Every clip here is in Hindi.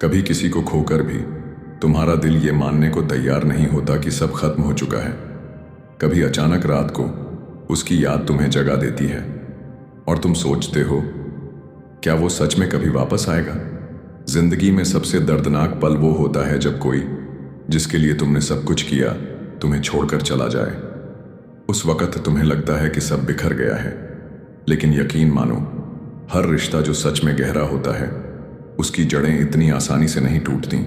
कभी किसी को खोकर भी तुम्हारा दिल ये मानने को तैयार नहीं होता कि सब खत्म हो चुका है। कभी अचानक रात को उसकी याद तुम्हें जगा देती है और तुम सोचते हो, क्या वो सच में कभी वापस आएगा? जिंदगी में सबसे दर्दनाक पल वो होता है जब कोई, जिसके लिए तुमने सब कुछ किया, तुम्हें छोड़कर चला जाए। उस वक्त तुम्हें लगता है कि सब बिखर गया है, लेकिन यकीन मानो, हर रिश्ता जो सच में गहरा होता है, उसकी जड़ें इतनी आसानी से नहीं टूटती।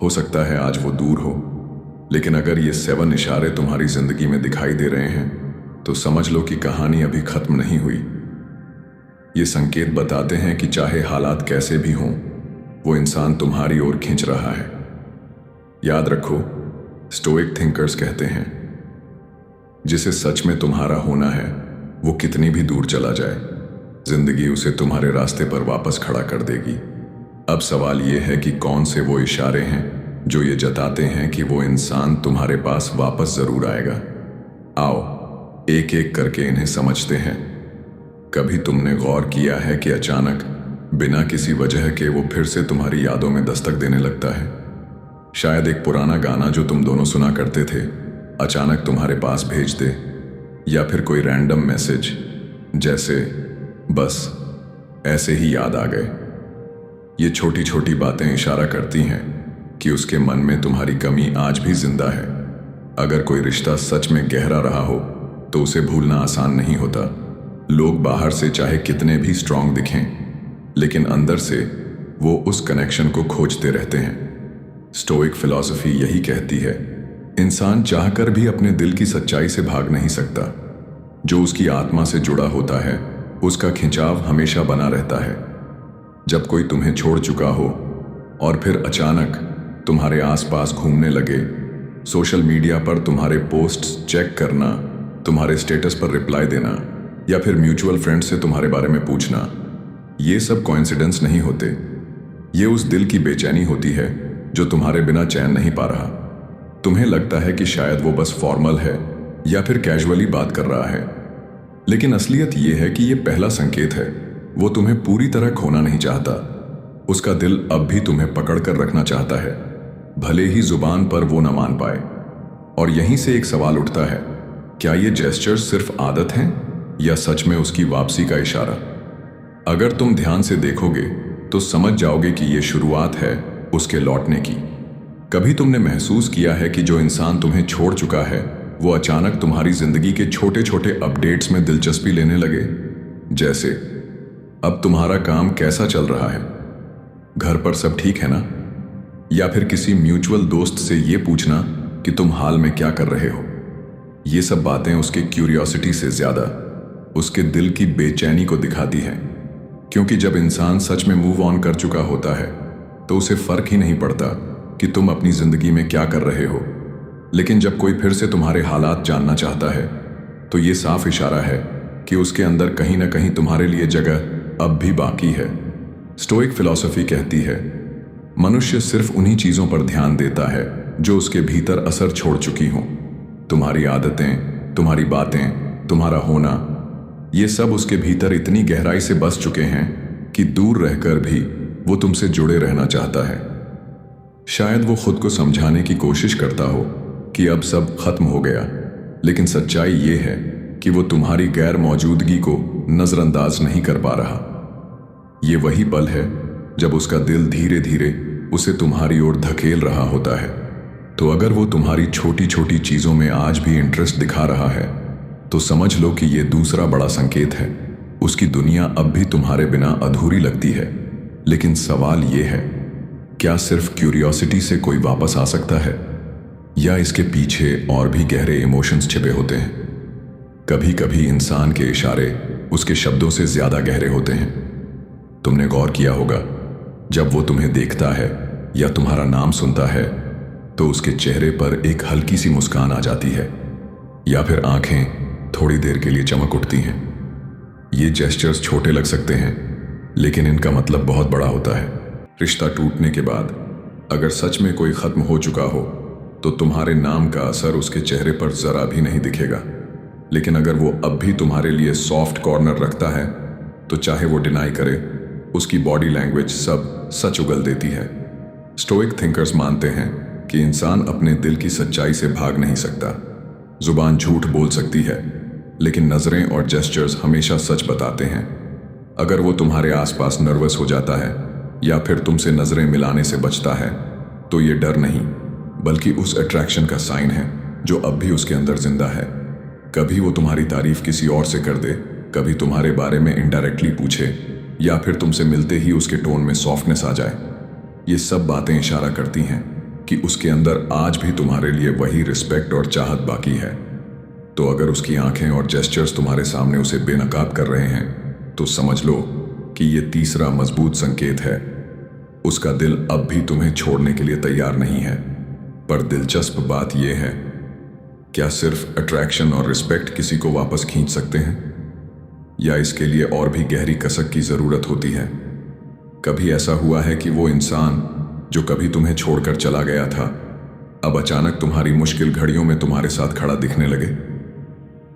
हो सकता है आज वो दूर हो, लेकिन अगर ये 7 इशारे तुम्हारी जिंदगी में दिखाई दे रहे हैं, तो समझ लो कि कहानी अभी खत्म नहीं हुई। ये संकेत बताते हैं कि चाहे हालात कैसे भी हों, वो इंसान तुम्हारी ओर खींच रहा है। याद रखो, स्टोइक थिंकर्स कहते हैं, जिसे सच में तुम्हारा होना है, वो कितनी भी दूर चला जाए, जिंदगी उसे तुम्हारे रास्ते पर वापस खड़ा कर देगी। अब सवाल ये है कि कौन से वो इशारे हैं जो ये जताते हैं कि वो इंसान तुम्हारे पास वापस जरूर आएगा। आओ एक एक करके इन्हें समझते हैं। कभी तुमने गौर किया है कि अचानक बिना किसी वजह के वो फिर से तुम्हारी यादों में दस्तक देने लगता है? शायद एक पुराना गाना जो तुम दोनों सुना करते थे अचानक तुम्हारे पास भेज दे, या फिर कोई रैंडम मैसेज जैसे बस ऐसे ही याद आ गए। ये छोटी छोटी बातें इशारा करती हैं कि उसके मन में तुम्हारी कमी आज भी जिंदा है। अगर कोई रिश्ता सच में गहरा रहा हो तो उसे भूलना आसान नहीं होता। लोग बाहर से चाहे कितने भी स्ट्रांग दिखें, लेकिन अंदर से वो उस कनेक्शन को खोजते रहते हैं। स्टोइक फिलॉसफी यही कहती है, इंसान चाहकर भी अपने दिल की सच्चाई से भाग नहीं सकता। जो उसकी आत्मा से जुड़ा होता है, उसका खिंचाव हमेशा बना रहता है। जब कोई तुम्हें छोड़ चुका हो और फिर अचानक तुम्हारे आसपास घूमने लगे, सोशल मीडिया पर तुम्हारे पोस्ट्स चेक करना, तुम्हारे स्टेटस पर रिप्लाई देना, या फिर म्यूचुअल फ्रेंड से तुम्हारे बारे में पूछना, ये सब कोइंसिडेंस नहीं होते। ये उस दिल की बेचैनी होती है जो तुम्हारे बिना चैन नहीं पा रहा। तुम्हें लगता है कि शायद वो बस फॉर्मल है या फिर कैजुअली बात कर रहा है, लेकिन असलियत ये है कि ये पहला संकेत है। वो तुम्हें पूरी तरह खोना नहीं चाहता। उसका दिल अब भी तुम्हें पकड़ कर रखना चाहता है, भले ही जुबान पर वो न मान पाए। और यहीं से एक सवाल उठता है, क्या ये जेस्चर्स सिर्फ आदत हैं या सच में उसकी वापसी का इशारा? अगर तुम ध्यान से देखोगे तो समझ जाओगे कि ये शुरुआत है उसके लौटने की। कभी तुमने महसूस किया है कि जो इंसान तुम्हें छोड़ चुका है, वो अचानक तुम्हारी जिंदगी के छोटे छोटे अपडेट्स में दिलचस्पी लेने लगे? जैसे, अब तुम्हारा काम कैसा चल रहा है, घर पर सब ठीक है ना? या फिर किसी म्यूचुअल दोस्त से ये पूछना कि तुम हाल में क्या कर रहे हो। ये सब बातें उसके क्यूरियोसिटी से ज्यादा उसके दिल की बेचैनी को दिखाती हैं, क्योंकि जब इंसान सच में मूव ऑन कर चुका होता है तो उसे फर्क ही नहीं पड़ता कि तुम अपनी जिंदगी में क्या कर रहे हो। लेकिन जब कोई फिर से तुम्हारे हालात जानना चाहता है, तो ये साफ इशारा है कि उसके अंदर कहीं ना कहीं तुम्हारे लिए जगह अब भी बाकी है। स्टोइक फिलॉसफी कहती है, मनुष्य सिर्फ उन्हीं चीजों पर ध्यान देता है जो उसके भीतर असर छोड़ चुकी हों। तुम्हारी आदतें, तुम्हारी बातें, तुम्हारा होना, ये सब उसके भीतर इतनी गहराई से बस चुके हैं कि दूर रहकर भी वो तुमसे जुड़े रहना चाहता है। शायद वो खुद को समझाने की कोशिश करता हो कि अब सब खत्म हो गया, लेकिन सच्चाई ये है कि वो तुम्हारी गैर मौजूदगी को नजरअंदाज नहीं कर पा रहा। ये वही पल है जब उसका दिल धीरे धीरे उसे तुम्हारी ओर धकेल रहा होता है। तो अगर वो तुम्हारी छोटी छोटी चीजों में आज भी इंटरेस्ट दिखा रहा है, तो समझ लो कि ये दूसरा बड़ा संकेत है। उसकी दुनिया अब भी तुम्हारे बिना अधूरी लगती है। लेकिन सवाल ये है, क्या सिर्फ क्यूरियोसिटी से कोई वापस आ सकता है, या इसके पीछे और भी गहरे इमोशंस छिपे होते हैं? कभी कभी इंसान के इशारे उसके शब्दों से ज्यादा गहरे होते हैं। तुमने गौर किया होगा, जब वो तुम्हें देखता है या तुम्हारा नाम सुनता है, तो उसके चेहरे पर एक हल्की सी मुस्कान आ जाती है, या फिर आंखें थोड़ी देर के लिए चमक उठती हैं। ये जेस्चर्स छोटे लग सकते हैं, लेकिन इनका मतलब बहुत बड़ा होता है। रिश्ता टूटने के बाद अगर सच में कोई खत्म हो चुका हो, तो तुम्हारे नाम का असर उसके चेहरे पर जरा भी नहीं दिखेगा। लेकिन अगर वो अब भी तुम्हारे लिए सॉफ्ट कॉर्नर रखता है, तो चाहे वो डिनाई करे, उसकी बॉडी लैंग्वेज, सब सच उगल देती है। स्टोइक थिंकर्स मानते हैं कि इंसान अपने दिल की सच्चाई से भाग नहीं सकता। जुबान झूठ बोल सकती है, लेकिन नजरें और जेस्चर्स हमेशा सच बताते हैं। अगर वो तुम्हारे आसपास नर्वस हो जाता है या फिर तुमसे नजरें मिलाने से बचता है, तो ये डर नहीं, बल्कि उस अट्रैक्शन का साइन है जो अब भी उसके अंदर जिंदा है। कभी वो तुम्हारी तारीफ किसी और से कर दे, कभी तुम्हारे बारे में इनडायरेक्टली पूछे, या फिर तुमसे मिलते ही उसके टोन में सॉफ्टनेस आ जाए। ये सब बातें इशारा करती हैं कि उसके अंदर आज भी तुम्हारे लिए वही रिस्पेक्ट और चाहत बाकी है। तो अगर उसकी आंखें और जेस्चर्स तुम्हारे सामने उसे बेनकाब कर रहे हैं, तो समझ लो कि ये तीसरा मजबूत संकेत है। उसका दिल अब भी तुम्हें छोड़ने के लिए तैयार नहीं है। पर दिलचस्प बात यह है, क्या सिर्फ अट्रैक्शन और रिस्पेक्ट किसी को वापस खींच सकते हैं, या इसके लिए और भी गहरी कसक की जरूरत होती है? कभी ऐसा हुआ है कि वो इंसान जो कभी तुम्हें छोड़कर चला गया था, अब अचानक तुम्हारी मुश्किल घड़ियों में तुम्हारे साथ खड़ा दिखने लगे?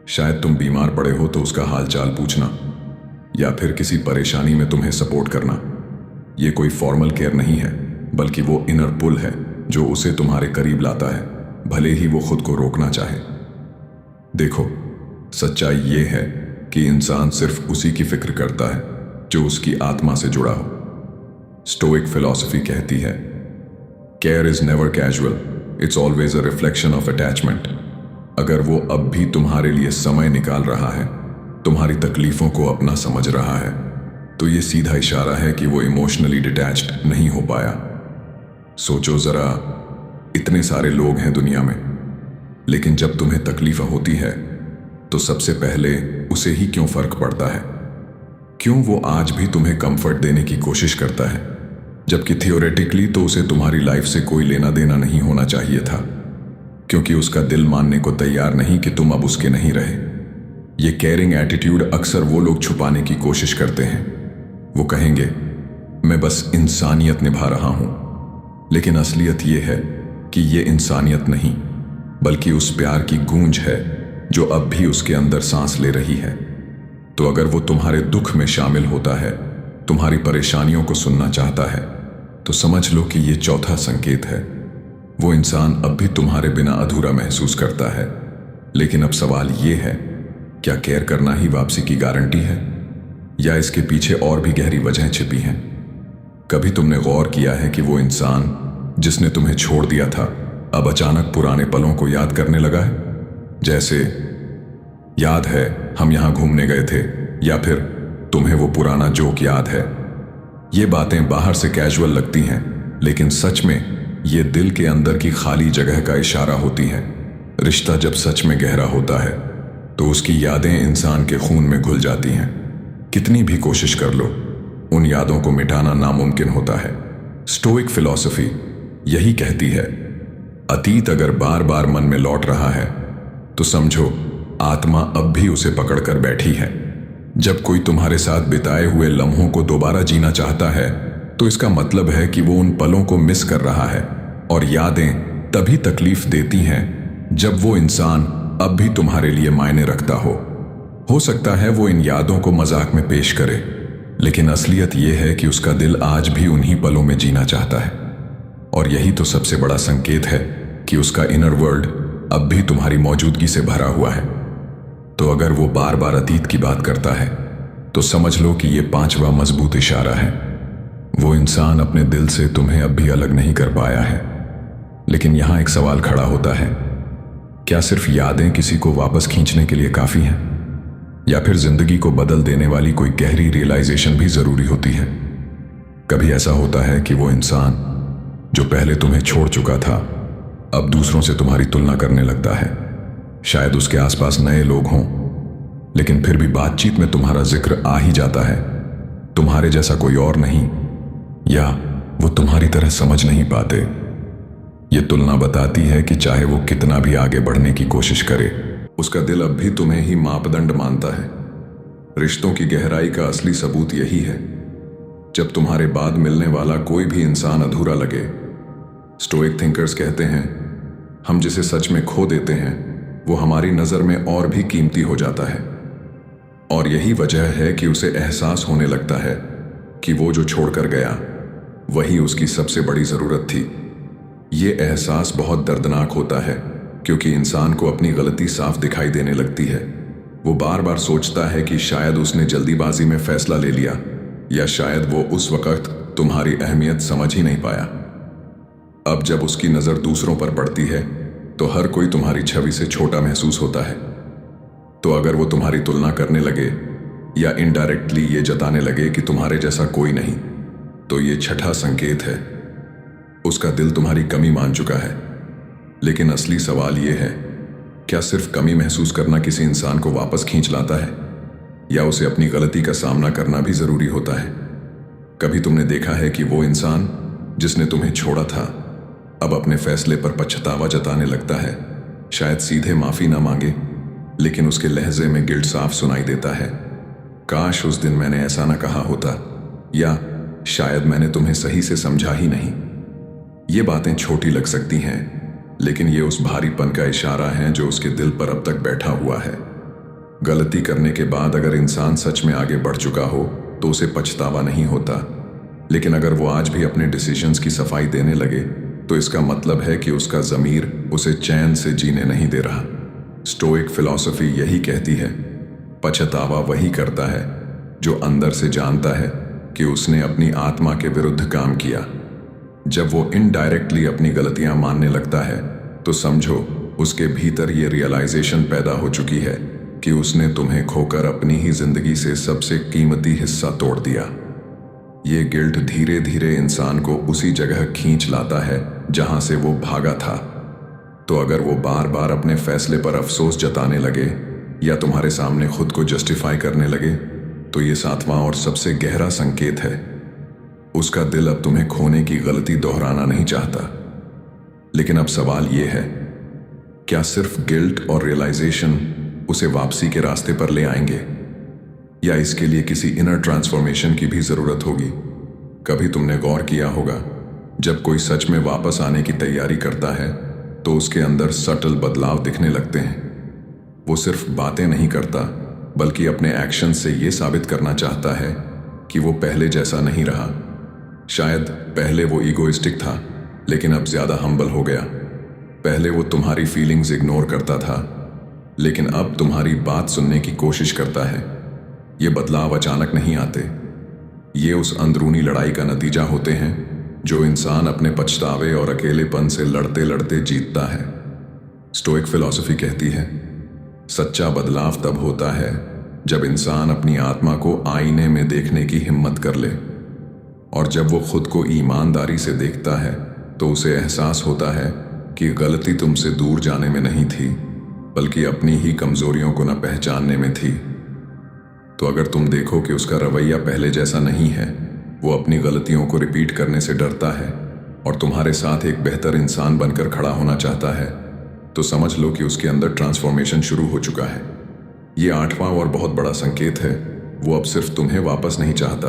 शायद तुम बीमार पड़े हो तो उसका हाल चाल पूछना, या फिर किसी परेशानी में तुम्हें सपोर्ट करना। ये कोई फॉर्मल केयर नहीं है, बल्कि वो इनर पुल है जो उसे तुम्हारे करीब लाता है, भले ही वो खुद को रोकना चाहे। देखो, सच्चाई ये है कि इंसान सिर्फ उसी की फिक्र करता है जो उसकी आत्मा से जुड़ा हो। स्टोइक फिलॉसफी कहती है, care is never casual, it's always a reflection of attachment. अगर वो अब भी तुम्हारे लिए समय निकाल रहा है, तुम्हारी तकलीफों को अपना समझ रहा है, तो ये सीधा इशारा है कि वो इमोशनली डिटैच्ड नहीं हो पाया। सोचो जरा, इतने सारे लोग हैं दुनिया में, लेकिन जब तुम्हें तकलीफ होती है तो सबसे पहले उसे ही क्यों फर्क पड़ता है? क्यों वो आज भी तुम्हें कंफर्ट देने की कोशिश करता है, जबकि थियोरेटिकली तो उसे तुम्हारी लाइफ से कोई लेना देना नहीं होना चाहिए था? क्योंकि उसका दिल मानने को तैयार नहीं कि तुम अब उसके नहीं रहे। ये केयरिंग एटीट्यूड अक्सर वो लोग छुपाने की कोशिश करते हैं। वो कहेंगे, मैं बस इंसानियत निभा रहा हूं, लेकिन असलियत ये है कि ये इंसानियत नहीं, बल्कि उस प्यार की गूंज है जो अब भी उसके अंदर सांस ले रही है। तो अगर वो तुम्हारे दुख में शामिल होता है, तुम्हारी परेशानियों को सुनना चाहता है, तो समझ लो कि ये चौथा संकेत है। वो इंसान अब भी तुम्हारे बिना अधूरा महसूस करता है। लेकिन अब सवाल ये है, क्या केयर करना ही वापसी की गारंटी है, या इसके पीछे और भी गहरी वजहें छिपी हैं? कभी तुमने गौर किया है कि वो इंसान जिसने तुम्हें छोड़ दिया था, अब अचानक पुराने पलों को याद करने लगा है? जैसे, याद है हम यहां घूमने गए थे, या फिर तुम्हें वो पुराना जोक याद है? ये बातें बाहर से कैजुअल लगती हैं, लेकिन सच में ये दिल के अंदर की खाली जगह का इशारा होती है। रिश्ता जब सच में गहरा होता है, तो उसकी यादें इंसान के खून में घुल जाती हैं। कितनी भी कोशिश कर लो, उन यादों को मिटाना नामुमकिन होता है। स्टोइक फिलॉसफी यही कहती है, अतीत अगर बार बार मन में लौट रहा है, तो समझो आत्मा अब भी उसे पकड़कर बैठी है। जब कोई तुम्हारे साथ बिताए हुए लम्हों को दोबारा जीना चाहता है, तो इसका मतलब है कि वो उन पलों को मिस कर रहा है। और यादें तभी तकलीफ देती हैं जब वो इंसान अब भी तुम्हारे लिए मायने रखता हो सकता है वो इन यादों को मजाक में पेश करे, लेकिन असलियत यह है कि उसका दिल आज भी उन्हीं पलों में जीना चाहता है। और यही तो सबसे बड़ा संकेत है कि उसका इनर वर्ल्ड अब भी तुम्हारी मौजूदगी से भरा हुआ है। तो अगर वो बार बार अतीत की बात करता है, तो समझ लो कि ये पांचवा मजबूत इशारा है। वो इंसान अपने दिल से तुम्हें अब भी अलग नहीं कर पाया है। लेकिन यहां एक सवाल खड़ा होता है, क्या सिर्फ यादें किसी को वापस खींचने के लिए काफी हैं, या फिर जिंदगी को बदल देने वाली कोई गहरी रियलाइजेशन भी जरूरी होती है? कभी ऐसा होता है कि वो इंसान जो पहले तुम्हें छोड़ चुका था, अब दूसरों से तुम्हारी तुलना करने लगता है। शायद उसके आसपास नए लोग हों, लेकिन फिर भी बातचीत में तुम्हारा जिक्र आ ही जाता है। तुम्हारे जैसा कोई और नहीं, या वो तुम्हारी तरह समझ नहीं पाते। ये तुलना बताती है कि चाहे वो कितना भी आगे बढ़ने की कोशिश करे, उसका दिल अब भी तुम्हें ही मापदंड मानता है। रिश्तों की गहराई का असली सबूत यही है, जब तुम्हारे बाद मिलने वाला कोई भी इंसान अधूरा लगे। स्टोइक थिंकर्स कहते हैं, हम जिसे सच में खो देते हैं, वो हमारी नजर में और भी कीमती हो जाता है। और यही वजह है कि उसे एहसास होने लगता है कि वो जो छोड़कर गया, वही उसकी सबसे बड़ी ज़रूरत थी। ये एहसास बहुत दर्दनाक होता है क्योंकि इंसान को अपनी गलती साफ दिखाई देने लगती है। वो बार बार सोचता है कि शायद उसने जल्दीबाजी में फैसला ले लिया, या शायद वो उस वक्त तुम्हारी अहमियत समझ ही नहीं पाया। अब जब उसकी नज़र दूसरों पर पड़ती है तो हर कोई तुम्हारी छवि से छोटा महसूस होता है। तो अगर वो तुम्हारी तुलना करने लगे या इनडायरेक्टली ये जताने लगे कि तुम्हारे जैसा कोई नहीं, तो ये छठा संकेत है। उसका दिल तुम्हारी कमी मान चुका है। लेकिन असली सवाल ये है, क्या सिर्फ कमी महसूस करना किसी इंसान को वापस खींच लाता है, या उसे अपनी गलती का सामना करना भी जरूरी होता है? कभी तुमने देखा है कि वो इंसान जिसने तुम्हें छोड़ा था अब अपने फैसले पर पछतावा जताने लगता है? शायद सीधे माफी ना मांगे, लेकिन उसके लहजे में गिल्ट साफ सुनाई देता है। काश उस दिन मैंने ऐसा ना कहा होता, या शायद मैंने तुम्हें सही से समझा ही नहीं। ये बातें छोटी लग सकती हैं, लेकिन ये उस भारीपन का इशारा है जो उसके दिल पर अब तक बैठा हुआ है। गलती करने के बाद अगर इंसान सच में आगे बढ़ चुका हो तो उसे पछतावा नहीं होता, लेकिन अगर वो आज भी अपने डिसीजंस की सफाई देने लगे तो इसका मतलब है कि उसका ज़मीर उसे चैन से जीने नहीं दे रहा। स्टोइक फिलॉसफी यही कहती है, पछतावा वही करता है जो अंदर से जानता है कि उसने अपनी आत्मा के विरुद्ध काम किया। जब वो इनडायरेक्टली अपनी गलतियां मानने लगता है तो समझो उसके भीतर ये रियलाइजेशन पैदा हो चुकी है कि उसने तुम्हें खोकर अपनी ही जिंदगी से सबसे कीमती हिस्सा तोड़ दिया। ये गिल्ट धीरे धीरे इंसान को उसी जगह खींच लाता है जहां से वो भागा था। तो अगर वो बार बार अपने फैसले पर अफसोस जताने लगे या तुम्हारे सामने खुद को जस्टिफाई करने लगे, तो ये सातवां और सबसे गहरा संकेत है। उसका दिल अब तुम्हें खोने की गलती दोहराना नहीं चाहता। लेकिन अब सवाल ये है, क्या सिर्फ गिल्ट और रियलाइजेशन उसे वापसी के रास्ते पर ले आएंगे, या इसके लिए किसी इनर ट्रांसफॉर्मेशन की भी जरूरत होगी? कभी तुमने गौर किया होगा, जब कोई सच में वापस आने की तैयारी करता है तो उसके अंदर सटल बदलाव दिखने लगते हैं। वो सिर्फ बातें नहीं करता, बल्कि अपने एक्शन से ये साबित करना चाहता है कि वो पहले जैसा नहीं रहा। शायद पहले वो ईगोइस्टिक था, लेकिन अब ज्यादा हम्बल हो गया। पहले वो तुम्हारी फीलिंग्स इग्नोर करता था, लेकिन अब तुम्हारी बात सुनने की कोशिश करता है। ये बदलाव अचानक नहीं आते, ये उस अंदरूनी लड़ाई का नतीजा होते हैं जो इंसान अपने पछतावे और अकेलेपन से लड़ते लड़ते जीतता है। स्टोइक फिलॉसफी कहती है, सच्चा बदलाव तब होता है जब इंसान अपनी आत्मा को आईने में देखने की हिम्मत कर ले, और जब वो खुद को ईमानदारी से देखता है तो उसे एहसास होता है कि गलती तुमसे दूर जाने में नहीं थी, बल्कि अपनी ही कमजोरियों को न पहचानने में थी। तो अगर तुम देखो कि उसका रवैया पहले जैसा नहीं है, वो अपनी गलतियों को रिपीट करने से डरता है और तुम्हारे साथ एक बेहतर इंसान बनकर खड़ा होना चाहता है, तो समझ लो कि उसके अंदर ट्रांसफॉर्मेशन शुरू हो चुका है। ये आठवां और बहुत बड़ा संकेत है। वो अब सिर्फ तुम्हें वापस नहीं चाहता,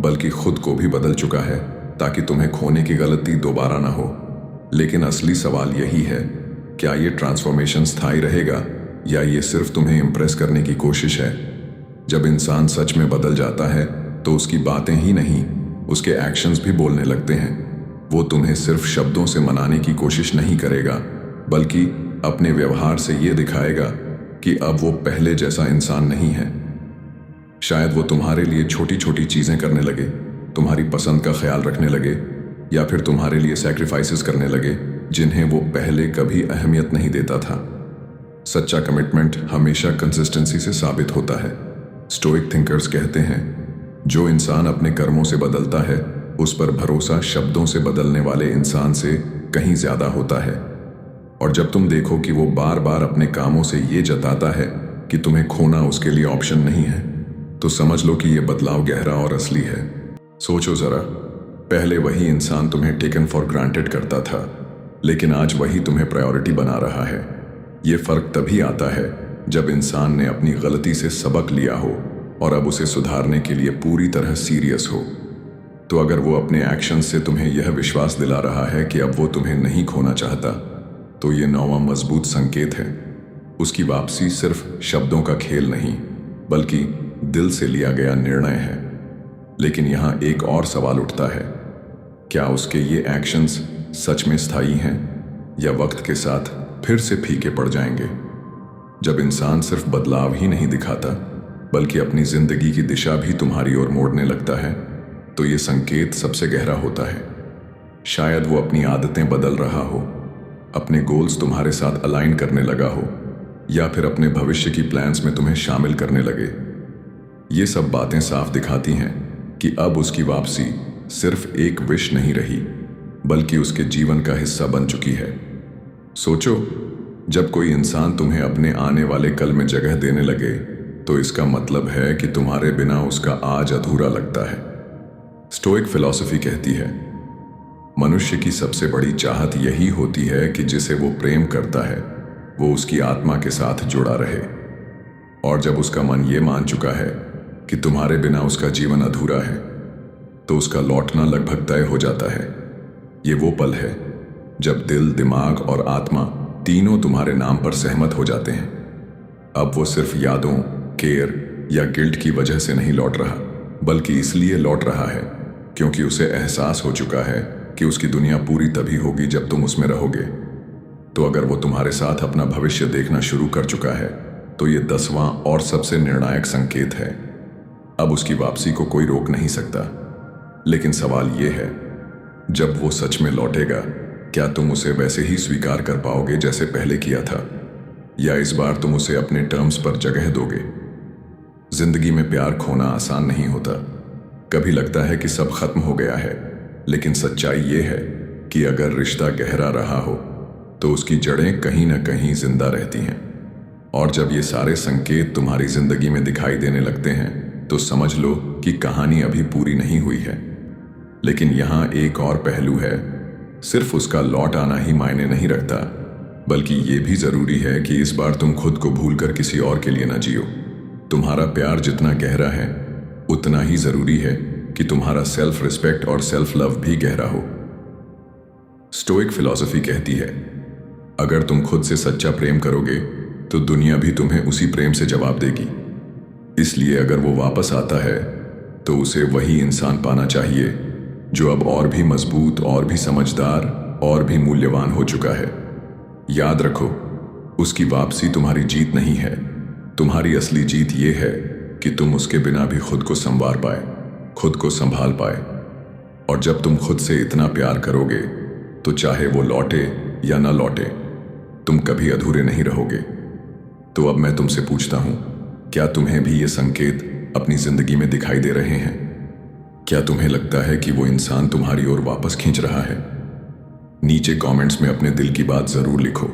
बल्कि खुद को भी बदल चुका है ताकि तुम्हें खोने की गलती दोबारा ना हो। लेकिन असली सवाल यही है, क्या ये ट्रांसफॉर्मेशन स्थायी रहेगा, या ये सिर्फ तुम्हें इम्प्रेस करने की कोशिश है? जब इंसान सच में बदल जाता है तो उसकी बातें ही नहीं, उसके एक्शंस भी बोलने लगते हैं। वो तुम्हें सिर्फ शब्दों से मनाने की कोशिश नहीं करेगा, बल्कि अपने व्यवहार से ये दिखाएगा कि अब वो पहले जैसा इंसान नहीं है। शायद वो तुम्हारे लिए छोटी छोटी चीजें करने लगे, तुम्हारी पसंद का ख्याल रखने लगे, या फिर तुम्हारे लिए सैक्रिफाइसेस करने लगे जिन्हें वो पहले कभी अहमियत नहीं देता था। सच्चा कमिटमेंट हमेशा कंसिस्टेंसी से साबित होता है। स्टोइक थिंकर्स कहते हैं, जो इंसान अपने कर्मों से बदलता है उस पर भरोसा शब्दों से बदलने वाले इंसान से कहीं ज्यादा होता है। और जब तुम देखो कि वो बार बार अपने कामों से ये जताता है कि तुम्हें खोना उसके लिए ऑप्शन नहीं है, तो समझ लो कि ये बदलाव गहरा और असली है। सोचो जरा, पहले वही इंसान तुम्हें टेकन फॉर ग्रांटेड करता था, लेकिन आज वही तुम्हें प्रायोरिटी बना रहा है। ये फर्क तभी आता है जब इंसान ने अपनी गलती से सबक लिया हो और अब उसे सुधारने के लिए पूरी तरह सीरियस हो। तो अगर वो अपने एक्शन से तुम्हें यह विश्वास दिला रहा है कि अब वो तुम्हें नहीं खोना चाहता, तो ये नौवां मजबूत संकेत है। उसकी वापसी सिर्फ शब्दों का खेल नहीं, बल्कि दिल से लिया गया निर्णय है। लेकिन यहाँ एक और सवाल उठता है, क्या उसके ये एक्शंस सच में स्थायी हैं या वक्त के साथ फिर से फीके पड़ जाएंगे? जब इंसान सिर्फ बदलाव ही नहीं दिखाता बल्कि अपनी जिंदगी की दिशा भी तुम्हारी ओर मोड़ने लगता है, तो ये संकेत सबसे गहरा होता है। शायद वो अपनी आदतें बदल रहा हो, अपने गोल्स तुम्हारे साथ अलाइन करने लगा हो, या फिर अपने भविष्य की प्लान्स में तुम्हें शामिल करने लगे। ये सब बातें साफ दिखाती हैं कि अब उसकी वापसी सिर्फ एक विश नहीं रही, बल्कि उसके जीवन का हिस्सा बन चुकी है। सोचो, जब कोई इंसान तुम्हें अपने आने वाले कल में जगह देने लगे, तो इसका मतलब है कि तुम्हारे बिना उसका आज अधूरा लगता है। स्टोइक फिलॉसफी कहती है, मनुष्य की सबसे बड़ी चाहत यही होती है कि जिसे वो प्रेम करता है वो उसकी आत्मा के साथ जुड़ा रहे। और जब उसका मन ये मान चुका है कि तुम्हारे बिना उसका जीवन अधूरा है, तो उसका लौटना लगभग तय हो जाता है। ये वो पल है जब दिल, दिमाग और आत्मा तीनों तुम्हारे नाम पर सहमत हो जाते हैं। अब वो सिर्फ यादों, केयर या गिल्ट की वजह से नहीं लौट रहा, बल्कि इसलिए लौट रहा है क्योंकि उसे एहसास हो चुका है कि उसकी दुनिया पूरी तभी होगी जब तुम उसमें रहोगे। तो अगर वो तुम्हारे साथ अपना भविष्य देखना शुरू कर चुका है, तो ये 10वां और सबसे निर्णायक संकेत है। अब उसकी वापसी को कोई रोक नहीं सकता। लेकिन सवाल ये है, जब वो सच में लौटेगा, क्या तुम उसे वैसे ही स्वीकार कर पाओगे जैसे पहले किया था, या इस बार तुम उसे अपने टर्म्स पर जगह दोगे? जिंदगी में प्यार खोना आसान नहीं होता। कभी लगता है कि सब खत्म हो गया है, लेकिन सच्चाई ये है कि अगर रिश्ता गहरा रहा हो तो उसकी जड़ें कहीं ना कहीं जिंदा रहती हैं। और जब ये सारे संकेत तुम्हारी जिंदगी में दिखाई देने लगते हैं, तो समझ लो कि कहानी अभी पूरी नहीं हुई है। लेकिन यहाँ एक और पहलू है। सिर्फ उसका लौट आना ही मायने नहीं रखता, बल्कि ये भी जरूरी है कि इस बार तुम खुद को भूलकर किसी और के लिए न जियो। तुम्हारा प्यार जितना गहरा है, उतना ही जरूरी है कि तुम्हारा सेल्फ रिस्पेक्ट और सेल्फ लव भी गहरा हो। स्टोइक फिलॉसफी कहती है, अगर तुम खुद से सच्चा प्रेम करोगे तो दुनिया भी तुम्हें उसी प्रेम से जवाब देगी। इसलिए अगर वो वापस आता है तो उसे वही इंसान पाना चाहिए जो अब और भी मजबूत, और भी समझदार, और भी मूल्यवान हो चुका है। याद रखो, उसकी वापसी तुम्हारी जीत नहीं है। तुम्हारी असली जीत ये है कि तुम उसके बिना भी खुद को संवार पाए, खुद को संभाल पाए। और जब तुम खुद से इतना प्यार करोगे, तो चाहे वो लौटे या ना लौटे, तुम कभी अधूरे नहीं रहोगे। तो अब मैं तुमसे पूछता हूं, क्या तुम्हें भी ये संकेत अपनी जिंदगी में दिखाई दे रहे हैं? क्या तुम्हें लगता है कि वो इंसान तुम्हारी ओर वापस खींच रहा है? नीचे कमेंट्स में अपने दिल की बात जरूर लिखो।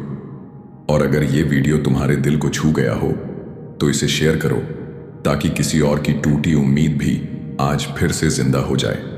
और अगर ये वीडियो तुम्हारे दिल को छू गया हो तो इसे शेयर करो, ताकि किसी और की टूटी उम्मीद भी आज फिर से जिंदा हो जाए।